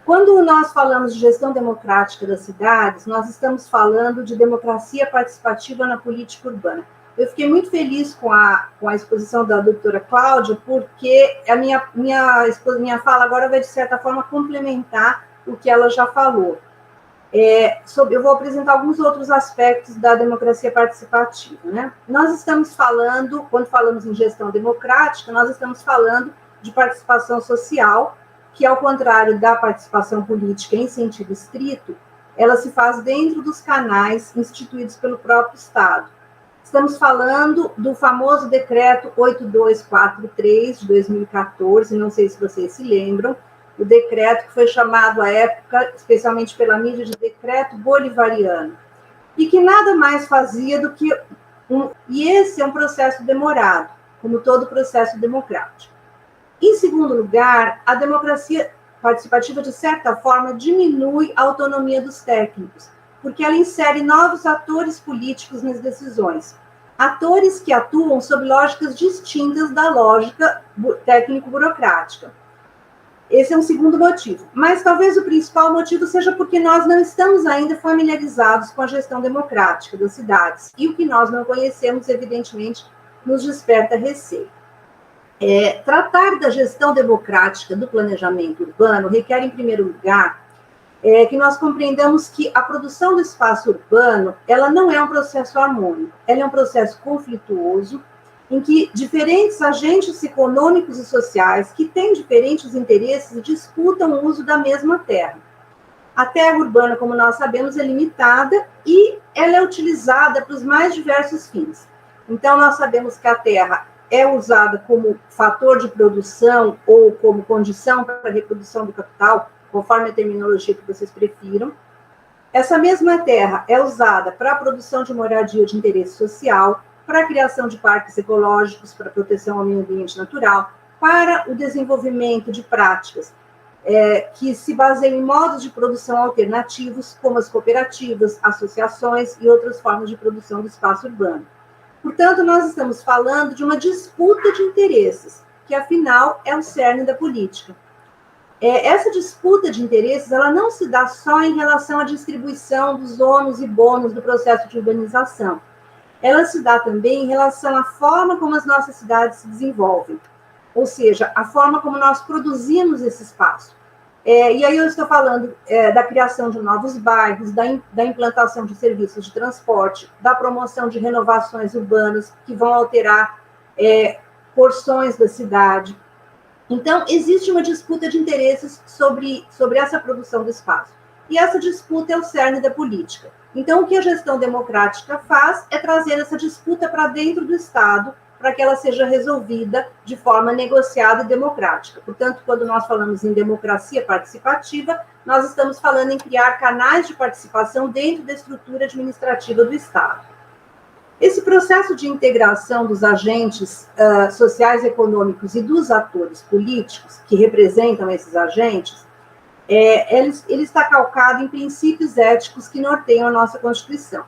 Quando nós falamos de gestão democrática das cidades, nós estamos falando de democracia participativa na política urbana. Eu fiquei muito feliz com a exposição da doutora Cláudia, porque a minha fala agora vai, de certa forma, complementar o que ela já falou. Eu vou apresentar alguns outros aspectos da democracia participativa, né? Nós estamos falando, quando falamos em gestão democrática, nós estamos falando de participação social, que, ao contrário da participação política em sentido estrito, ela se faz dentro dos canais instituídos pelo próprio Estado. Estamos falando do famoso decreto 8243 de 2014, não sei se vocês se lembram, o decreto que foi chamado à época, especialmente pela mídia, de decreto bolivariano, e que nada mais fazia do que e esse é um processo demorado, como todo processo democrático. Em segundo lugar, a democracia participativa, de certa forma, diminui a autonomia dos técnicos, porque ela insere novos atores políticos nas decisões, atores que atuam sob lógicas distintas da lógica técnico-burocrática. Esse é um segundo motivo, mas talvez o principal motivo seja porque nós não estamos ainda familiarizados com a gestão democrática das cidades, e o que nós não conhecemos, evidentemente, nos desperta receio. Tratar da gestão democrática do planejamento urbano requer, em primeiro lugar, que nós compreendamos que a produção do espaço urbano, ela não é um processo harmônico, ela é um processo conflituoso, em que diferentes agentes econômicos e sociais, que têm diferentes interesses, disputam o uso da mesma terra. A terra urbana, como nós sabemos, é limitada e ela é utilizada para os mais diversos fins. Então, nós sabemos que a terra é usada como fator de produção ou como condição para a reprodução do capital, conforme a terminologia que vocês prefiram. Essa mesma terra é usada para a produção de moradia de interesse social, para a criação de parques ecológicos, para a proteção ao meio ambiente natural, para o desenvolvimento de práticas que se baseiam em modos de produção alternativos, como as cooperativas, associações e outras formas de produção do espaço urbano. Portanto, nós estamos falando de uma disputa de interesses, que, afinal, é o cerne da política. Essa disputa de interesses, ela não se dá só em relação à distribuição dos ônus e bônus do processo de urbanização. Ela se dá também em relação à forma como as nossas cidades se desenvolvem, ou seja, a forma como nós produzimos esse espaço. E aí eu estou falando da criação de novos bairros, da implantação de serviços de transporte, da promoção de renovações urbanas que vão alterar porções da cidade. Então, existe uma disputa de interesses sobre essa produção do espaço. E essa disputa é o cerne da política. Então, o que a gestão democrática faz é trazer essa disputa para dentro do Estado, para que ela seja resolvida de forma negociada e democrática. Portanto, quando nós falamos em democracia participativa, nós estamos falando em criar canais de participação dentro da estrutura administrativa do Estado. Esse processo de integração dos agentes sociais, econômicos e dos atores políticos que representam esses agentes, ele está calcado em princípios éticos que norteiam a nossa Constituição.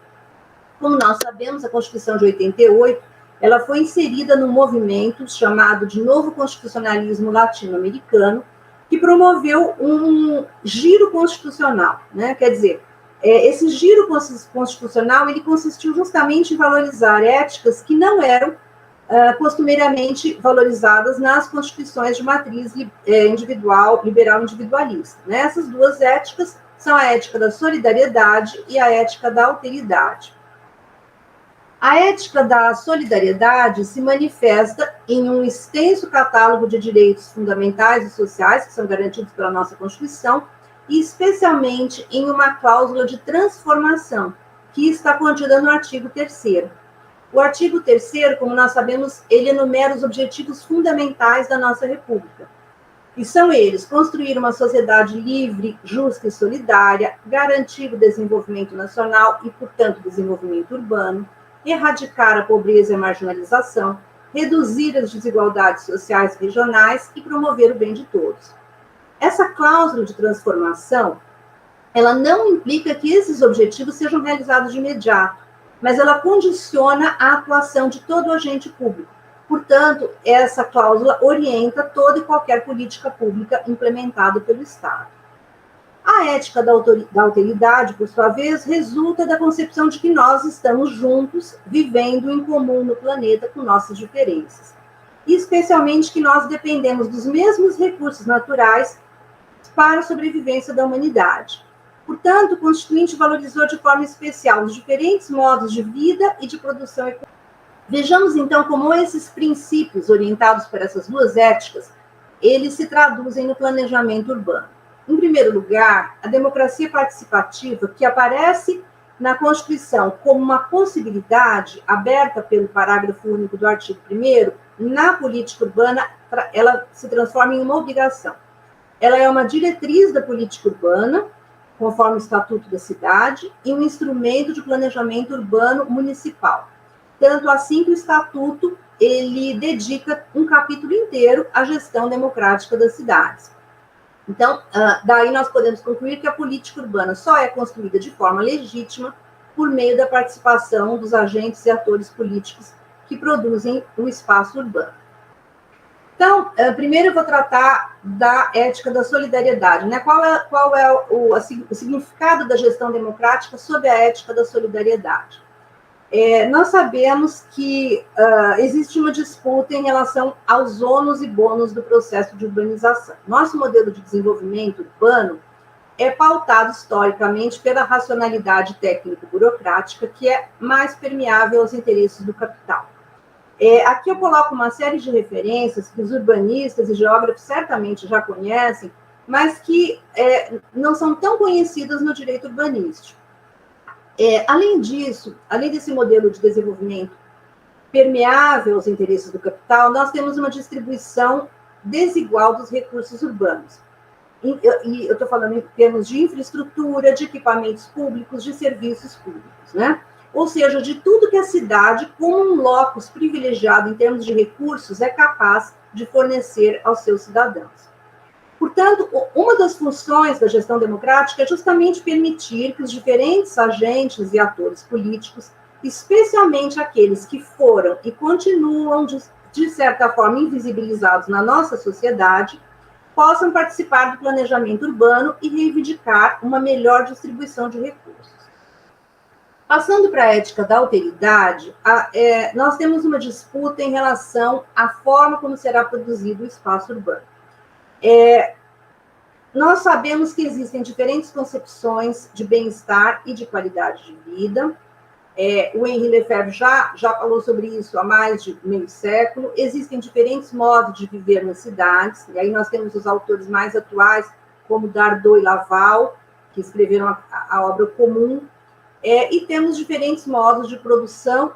Como nós sabemos, a Constituição de 88, ela foi inserida num movimento chamado de Novo Constitucionalismo Latino-Americano, que promoveu um giro constitucional, né? Quer dizer, esse giro constitucional, ele consistiu justamente em valorizar éticas que não eram costumeiramente valorizadas nas constituições de matriz individual, liberal individualista. Né? Essas duas éticas são a ética da solidariedade e a ética da alteridade. A ética da solidariedade se manifesta em um extenso catálogo de direitos fundamentais e sociais que são garantidos pela nossa Constituição, e especialmente em uma cláusula de transformação, que está contida no artigo 3º. O artigo 3º, como nós sabemos, ele enumera os objetivos fundamentais da nossa República. E são eles: construir uma sociedade livre, justa e solidária, garantir o desenvolvimento nacional e, portanto, o desenvolvimento urbano, erradicar a pobreza e a marginalização, reduzir as desigualdades sociais e regionais e promover o bem de todos. Essa cláusula de transformação, ela não implica que esses objetivos sejam realizados de imediato, mas ela condiciona a atuação de todo agente público. Portanto, essa cláusula orienta toda e qualquer política pública implementada pelo Estado. A ética da alteridade, por sua vez, resulta da concepção de que nós estamos juntos, vivendo em comum no planeta com nossas diferenças. E especialmente que nós dependemos dos mesmos recursos naturais para a sobrevivência da humanidade. Portanto, o Constituinte valorizou de forma especial os diferentes modos de vida e de produção econômica. Vejamos, então, como esses princípios orientados por essas duas éticas, eles se traduzem no planejamento urbano. Em primeiro lugar, a democracia participativa, que aparece na Constituição como uma possibilidade aberta pelo parágrafo único do artigo 1º, na política urbana, ela se transforma em uma obrigação. Ela é uma diretriz da política urbana, conforme o Estatuto da Cidade, e um instrumento de planejamento urbano municipal. Tanto assim que o Estatuto, ele dedica um capítulo inteiro à gestão democrática das cidades. Então, daí nós podemos concluir que a política urbana só é construída de forma legítima por meio da participação dos agentes e atores políticos que produzem o espaço urbano. Então, primeiro eu vou tratar da ética da solidariedade, né? Qual é o significado da gestão democrática sob a ética da solidariedade? Nós sabemos que existe uma disputa em relação aos ônus e bônus do processo de urbanização. Nosso modelo de desenvolvimento urbano é pautado historicamente pela racionalidade técnico-burocrática, que é mais permeável aos interesses do capital. Aqui eu coloco uma série de referências que os urbanistas e geógrafos certamente já conhecem, mas que não são tão conhecidas no direito urbanístico. Além disso, além desse modelo de desenvolvimento permeável aos interesses do capital, nós temos uma distribuição desigual dos recursos urbanos. E eu estou falando em termos de infraestrutura, de equipamentos públicos, de serviços públicos, né? Ou seja, de tudo que a cidade, como um locus privilegiado em termos de recursos, é capaz de fornecer aos seus cidadãos. Portanto, uma das funções da gestão democrática é justamente permitir que os diferentes agentes e atores políticos, especialmente aqueles que foram e continuam, de certa forma, invisibilizados na nossa sociedade, possam participar do planejamento urbano e reivindicar uma melhor distribuição de recursos. Passando para a ética da alteridade, nós temos uma disputa em relação à forma como será produzido o espaço urbano. Nós sabemos que existem diferentes concepções de bem-estar e de qualidade de vida. O Henri Lefebvre já falou sobre isso há mais de meio século. Existem diferentes modos de viver nas cidades, e aí nós temos os autores mais atuais, como Dardot e Laval, que escreveram a obra Comum, e temos diferentes modos de produção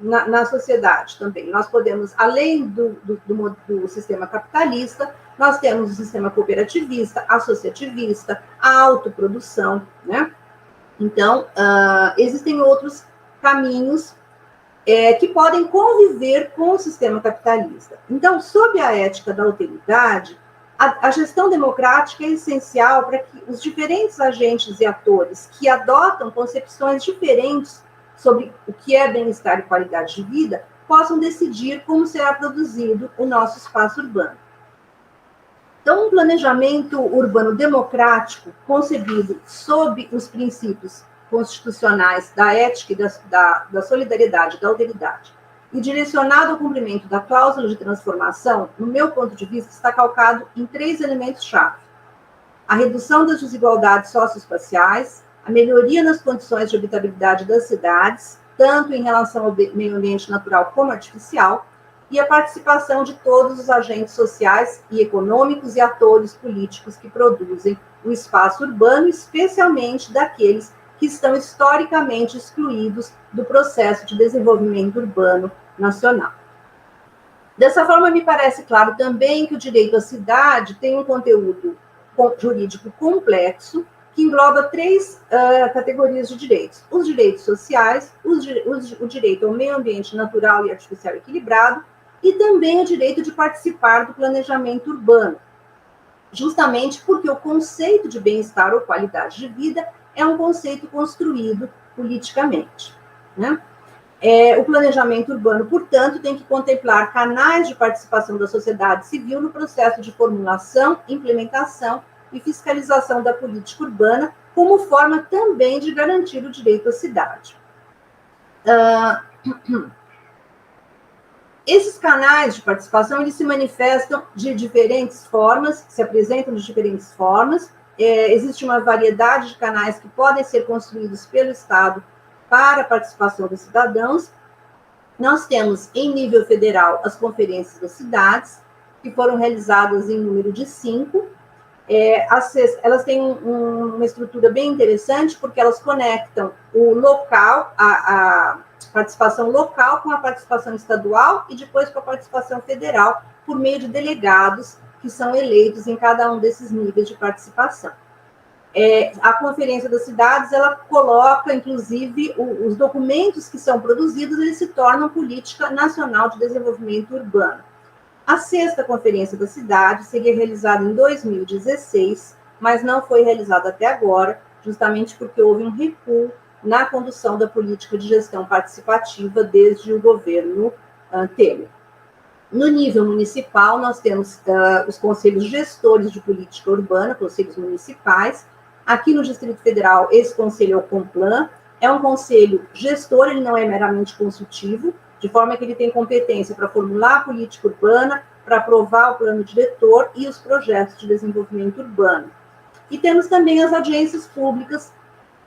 na sociedade também. Nós podemos, além do sistema capitalista, nós temos o sistema cooperativista, associativista, a autoprodução, né? Então, existem outros caminhos que podem conviver com o sistema capitalista. Então, sob a ética da alteridade, a gestão democrática é essencial para que os diferentes agentes e atores que adotam concepções diferentes sobre o que é bem-estar e qualidade de vida possam decidir como será produzido o nosso espaço urbano. Então, um planejamento urbano democrático, concebido sob os princípios constitucionais da ética e da solidariedade, da alteridade, e direcionado ao cumprimento da cláusula de transformação, no meu ponto de vista, está calcado em 3 elementos-chave: a redução das desigualdades socioespaciais, a melhoria nas condições de habitabilidade das cidades, tanto em relação ao meio ambiente natural como artificial, e a participação de todos os agentes sociais e econômicos e atores políticos que produzem o espaço urbano, especialmente daqueles que estão historicamente excluídos do processo de desenvolvimento urbano nacional. Dessa forma, me parece claro também que o direito à cidade tem um conteúdo jurídico complexo, que engloba 3 categorias de direitos: os direitos sociais, o direito ao meio ambiente natural e artificial equilibrado, e também o direito de participar do planejamento urbano, justamente porque o conceito de bem-estar ou qualidade de vida é um conceito construído politicamente, né? O planejamento urbano, portanto, tem que contemplar canais de participação da sociedade civil no processo de formulação, implementação e fiscalização da política urbana, como forma também de garantir o direito à cidade. Esses canais de participação, eles se manifestam de diferentes formas, se apresentam de diferentes formas. Existe uma variedade de canais que podem ser construídos pelo Estado para a participação dos cidadãos. Nós temos, em nível federal, as conferências das cidades, que foram realizadas em número de 5. Elas têm uma estrutura bem interessante, porque elas conectam o local, a participação local com a participação estadual e depois com a participação federal, por meio de delegados que são eleitos em cada um desses níveis de participação. A Conferência das Cidades, ela coloca, inclusive, os documentos que são produzidos, eles se tornam Política Nacional de Desenvolvimento Urbano. A 6ª Conferência da Cidade seria realizada em 2016, mas não foi realizada até agora, justamente porque houve um recuo na condução da política de gestão participativa desde o governo Temer. No nível municipal, nós temos os conselhos gestores de política urbana, conselhos municipais. Aqui no Distrito Federal, esse conselho é o CONPLAN, é um conselho gestor, ele não é meramente consultivo, de forma que ele tem competência para formular a política urbana, para aprovar o plano diretor e os projetos de desenvolvimento urbano. E temos também as audiências públicas.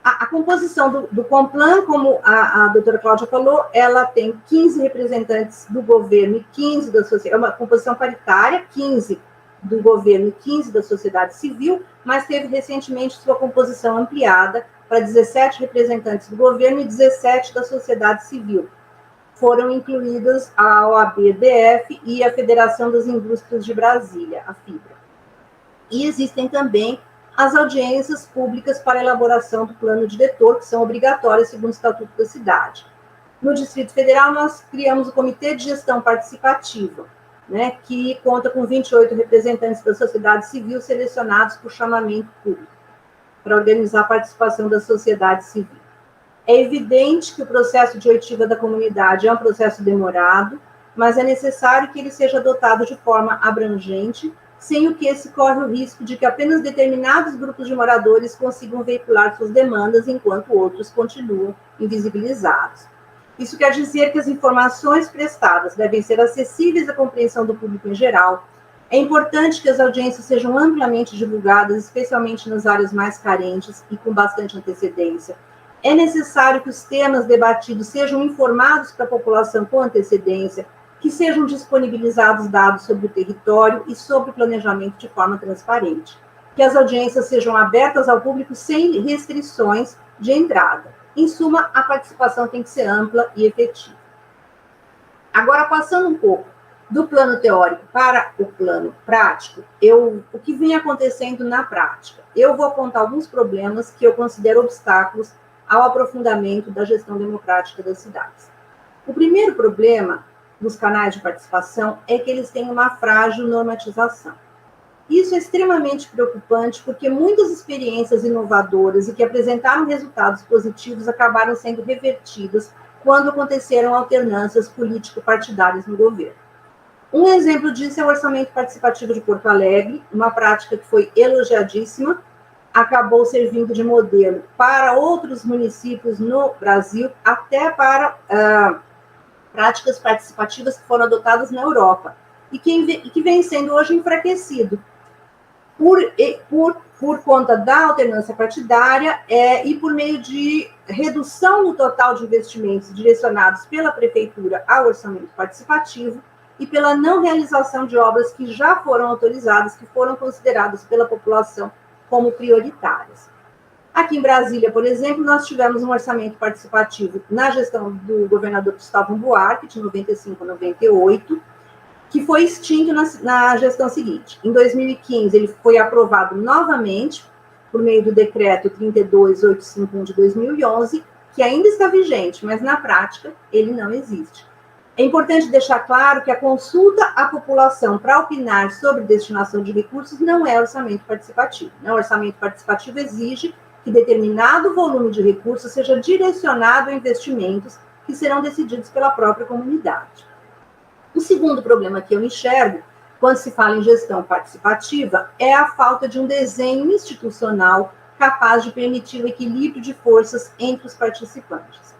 A composição do CONPLAN, como a doutora Cláudia falou, ela tem 15 representantes do governo e 15 da sociedade, é uma composição paritária, 15 do governo e 15 da sociedade civil, mas teve recentemente sua composição ampliada para 17 representantes do governo e 17 da sociedade civil. Foram incluídas a OAB-DF e a Federação das Indústrias de Brasília, a FIBRA. E existem também as audiências públicas para elaboração do plano diretor, que são obrigatórias segundo o Estatuto da Cidade. No Distrito Federal, nós criamos o Comitê de Gestão Participativa, né, que conta com 28 representantes da sociedade civil selecionados por chamamento público, para organizar a participação da sociedade civil. É evidente que o processo de oitiva da comunidade é um processo demorado, mas é necessário que ele seja adotado de forma abrangente, sem o que se corre o risco de que apenas determinados grupos de moradores consigam veicular suas demandas, enquanto outros continuam invisibilizados. Isso quer dizer que as informações prestadas devem ser acessíveis à compreensão do público em geral. É importante que as audiências sejam amplamente divulgadas, especialmente nas áreas mais carentes e com bastante antecedência. É necessário que os temas debatidos sejam informados para a população com antecedência, que sejam disponibilizados dados sobre o território e sobre o planejamento de forma transparente, que as audiências sejam abertas ao público sem restrições de entrada. Em suma, a participação tem que ser ampla e efetiva. Agora, passando um pouco do plano teórico para o plano prático, o que vem acontecendo na prática? Eu vou apontar alguns problemas que eu considero obstáculos ao aprofundamento da gestão democrática das cidades. O primeiro problema dos canais de participação é que eles têm uma frágil normatização. Isso é extremamente preocupante porque muitas experiências inovadoras e que apresentaram resultados positivos acabaram sendo revertidas quando aconteceram alternâncias político-partidárias no governo. Um exemplo disso é o orçamento participativo de Porto Alegre, uma prática que foi elogiadíssima, acabou servindo de modelo para outros municípios no Brasil, até para práticas participativas que foram adotadas na Europa, e que vem sendo hoje enfraquecido por conta da alternância partidária e por meio de redução no total de investimentos direcionados pela prefeitura ao orçamento participativo e pela não realização de obras que já foram autorizadas, que foram consideradas pela população como prioritárias. Aqui em Brasília, por exemplo, nós tivemos um orçamento participativo na gestão do governador Gustavo Buarque, de 95 a 98, que foi extinto na gestão seguinte. Em 2015, ele foi aprovado novamente por meio do decreto 32851 de 2011, que ainda está vigente, mas na prática ele não existe. É importante deixar claro que a consulta à população para opinar sobre destinação de recursos não é orçamento participativo. O orçamento participativo exige que determinado volume de recursos seja direcionado a investimentos que serão decididos pela própria comunidade. O segundo problema que eu enxergo quando se fala em gestão participativa, é a falta de um desenho institucional capaz de permitir o equilíbrio de forças entre os participantes.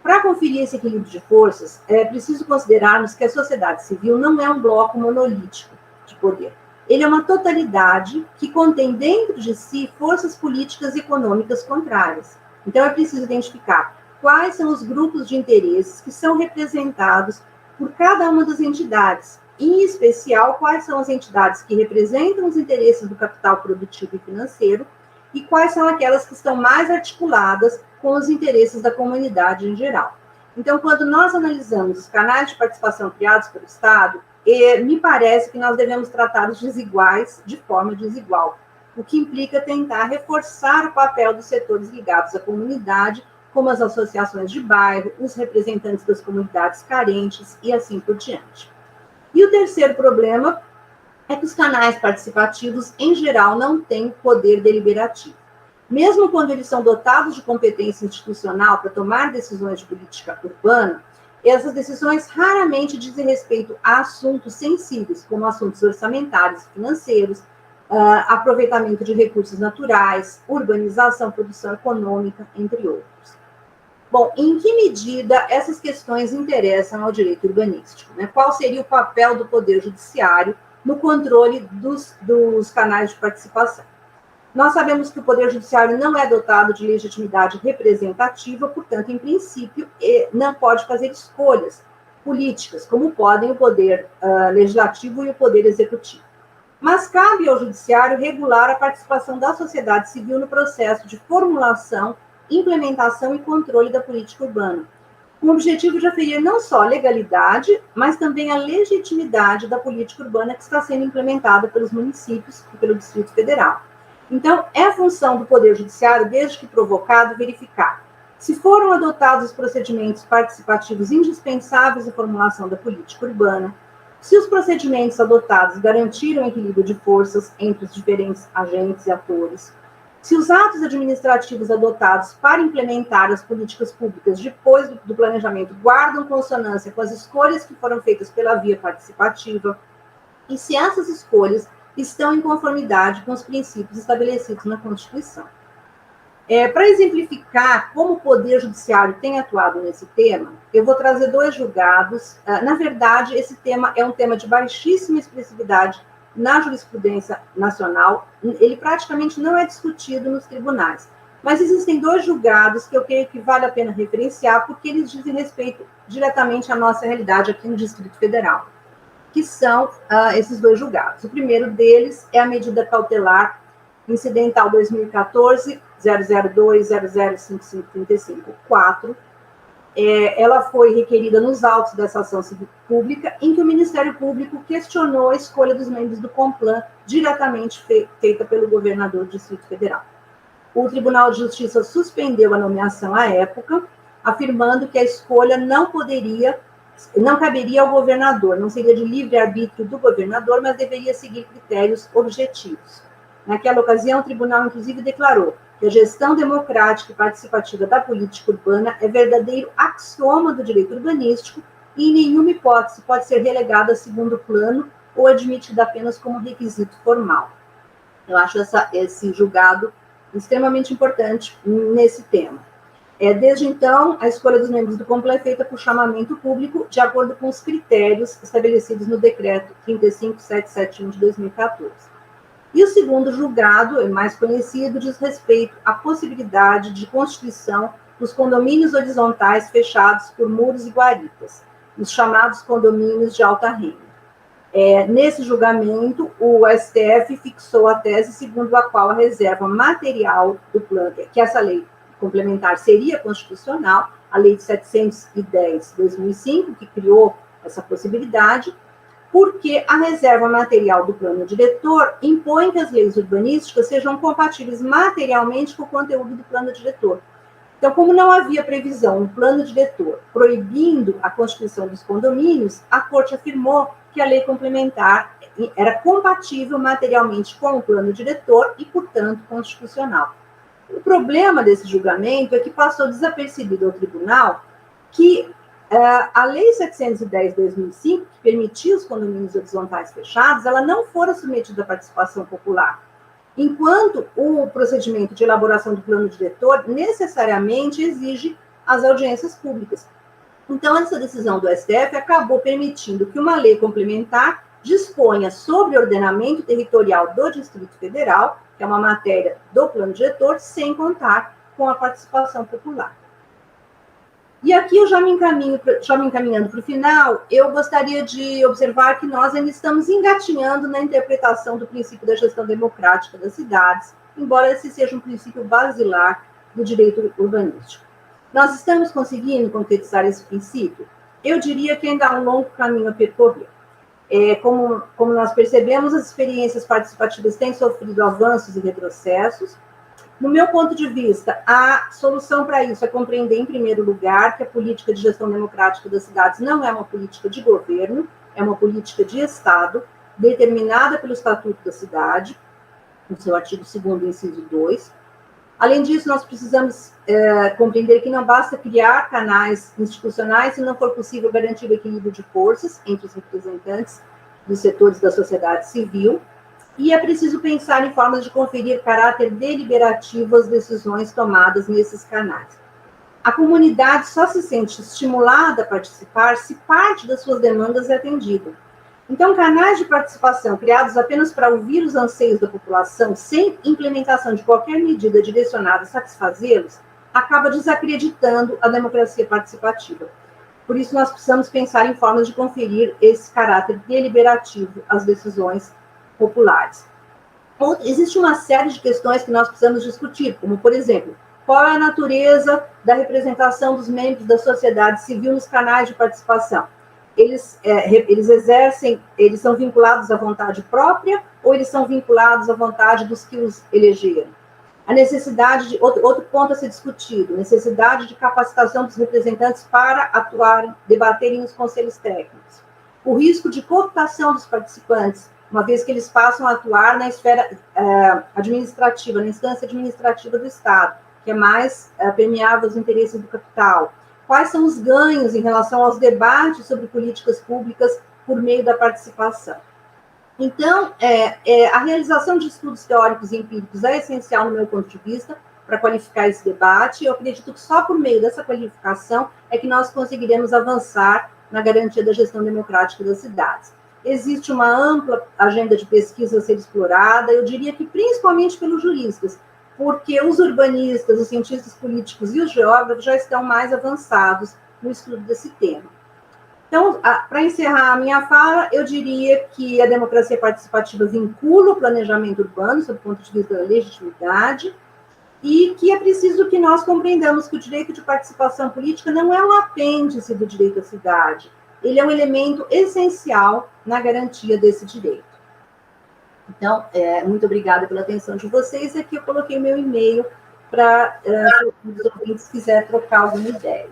Para conferir esse equilíbrio de forças, é preciso considerarmos que a sociedade civil não é um bloco monolítico de poder. Ele é uma totalidade que contém dentro de si forças políticas e econômicas contrárias. Então, é preciso identificar quais são os grupos de interesses que são representados por cada uma das entidades, em especial, quais são as entidades que representam os interesses do capital produtivo e financeiro e quais são aquelas que estão mais articuladas com os interesses da comunidade em geral. Então, quando nós analisamos os canais de participação criados pelo Estado, me parece que nós devemos tratar os desiguais de forma desigual, o que implica tentar reforçar o papel dos setores ligados à comunidade, como as associações de bairro, os representantes das comunidades carentes e assim por diante. E o terceiro problema é que os canais participativos, em geral, não têm poder deliberativo. Mesmo quando eles são dotados de competência institucional para tomar decisões de política urbana, essas decisões raramente dizem respeito a assuntos sensíveis, como assuntos orçamentários e financeiros, aproveitamento de recursos naturais, urbanização, produção econômica, entre outros. Bom, em que medida essas questões interessam ao direito urbanístico? Né? Qual seria o papel do Poder Judiciário no controle dos canais de participação? Nós sabemos que o Poder Judiciário não é dotado de legitimidade representativa, portanto, em princípio, não pode fazer escolhas políticas, como podem o Poder Legislativo e o Poder Executivo. Mas cabe ao Judiciário regular a participação da sociedade civil no processo de formulação, implementação e controle da política urbana, com o objetivo de aferir não só a legalidade, mas também a legitimidade da política urbana que está sendo implementada pelos municípios e pelo Distrito Federal. Então, é função do Poder Judiciário, desde que provocado, verificar se foram adotados os procedimentos participativos indispensáveis à formulação da política urbana, se os procedimentos adotados garantiram o equilíbrio de forças entre os diferentes agentes e atores, se os atos administrativos adotados para implementar as políticas públicas depois do planejamento guardam consonância com as escolhas que foram feitas pela via participativa, e se essas escolhas estão em conformidade com os princípios estabelecidos na Constituição. Para exemplificar como o Poder Judiciário tem atuado nesse tema, eu vou trazer 2 julgados. Na verdade, esse tema é um tema de baixíssima expressividade na jurisprudência nacional, ele praticamente não é discutido nos tribunais, mas existem 2 julgados que eu creio que vale a pena referenciar, porque eles dizem respeito diretamente à nossa realidade aqui no Distrito Federal, que são esses 2 julgados. O primeiro deles é a medida cautelar incidental 2014 002005535-4. Ela foi requerida nos autos dessa ação civil pública, em que o Ministério Público questionou a escolha dos membros do Complan, diretamente feita pelo governador do Distrito Federal. O Tribunal de Justiça suspendeu a nomeação à época, afirmando que a escolha não caberia ao governador, não seria de livre-arbítrio do governador, mas deveria seguir critérios objetivos. Naquela ocasião, o tribunal, inclusive, declarou que a gestão democrática e participativa da política urbana é verdadeiro axioma do direito urbanístico e, em nenhuma hipótese, pode ser relegada a segundo plano ou admitida apenas como requisito formal. Eu acho esse julgado extremamente importante nesse tema. Desde então, a escolha dos membros do Complan é feita por chamamento público, de acordo com os critérios estabelecidos no Decreto 35771 de 2014. E o segundo julgado, mais conhecido, diz respeito à possibilidade de constituição dos condomínios horizontais fechados por muros e guaritas, os chamados condomínios de alta renda. Nesse julgamento, o STF fixou a tese segundo a qual a reserva material do plano, que essa lei complementar seria constitucional, a Lei de 710/2005, que criou essa possibilidade, porque a reserva material do plano diretor impõe que as leis urbanísticas sejam compatíveis materialmente com o conteúdo do plano diretor. Então, como não havia previsão no plano diretor proibindo a constituição dos condomínios, a Corte afirmou que a lei complementar era compatível materialmente com o plano diretor e, portanto, constitucional. O problema desse julgamento é que passou desapercebido ao tribunal que A Lei 710 de 2005, que permitia os condomínios horizontais fechados, ela não fora submetida à participação popular, enquanto o procedimento de elaboração do plano diretor necessariamente exige as audiências públicas. Então, essa decisão do STF acabou permitindo que uma lei complementar disponha sobre o ordenamento territorial do Distrito Federal, que é uma matéria do plano diretor, sem contar com a participação popular. E aqui eu já me encaminhando para o final, eu gostaria de observar que nós ainda estamos engatinhando na interpretação do princípio da gestão democrática das cidades, embora esse seja um princípio basilar do direito urbanístico. Nós estamos conseguindo concretizar esse princípio? Eu diria que ainda há um longo caminho a percorrer. Como nós percebemos, as experiências participativas têm sofrido avanços e retrocessos. No meu ponto de vista, a solução para isso é compreender, em primeiro lugar, que a política de gestão democrática das cidades não é uma política de governo, é uma política de Estado, determinada pelo Estatuto da Cidade, no seu artigo 2º, inciso 2. Além disso, nós precisamos compreender que não basta criar canais institucionais se não for possível garantir o equilíbrio de forças entre os representantes dos setores da sociedade civil, e é preciso pensar em formas de conferir caráter deliberativo às decisões tomadas nesses canais. A comunidade só se sente estimulada a participar se parte das suas demandas é atendida. Então, canais de participação criados apenas para ouvir os anseios da população, sem implementação de qualquer medida direcionada a satisfazê-los, acaba desacreditando a democracia participativa. Por isso, nós precisamos pensar em formas de conferir esse caráter deliberativo às decisões populares. Existe uma série de questões que nós precisamos discutir, como, por exemplo, qual é a natureza da representação dos membros da sociedade civil nos canais de participação? Eles são vinculados à vontade própria ou eles são vinculados à vontade dos que os elegeram? A necessidade de, outro ponto a ser discutido, necessidade de capacitação dos representantes para atuarem, debaterem nos conselhos técnicos. O risco de cooptação dos participantes, uma vez que eles passam a atuar na esfera administrativa, na instância administrativa do Estado, que é mais permeável aos interesses do capital. Quais são os ganhos em relação aos debates sobre políticas públicas por meio da participação? Então, a realização de estudos teóricos e empíricos é essencial, no meu ponto de vista, para qualificar esse debate. Eu acredito que só por meio dessa qualificação é que nós conseguiremos avançar na garantia da gestão democrática das cidades. Existe uma ampla agenda de pesquisa a ser explorada, eu diria que principalmente pelos juristas, porque os urbanistas, os cientistas políticos e os geógrafos já estão mais avançados no estudo desse tema. Então, para encerrar a minha fala, eu diria que a democracia participativa vincula o planejamento urbano, sob o ponto de vista da legitimidade, e que é preciso que nós compreendamos que o direito de participação política não é um apêndice do direito à cidade, ele é um elemento essencial na garantia desse direito. Então, muito obrigada pela atenção de vocês. Aqui eu coloquei o meu e-mail para os ouvintes quiserem trocar alguma ideia.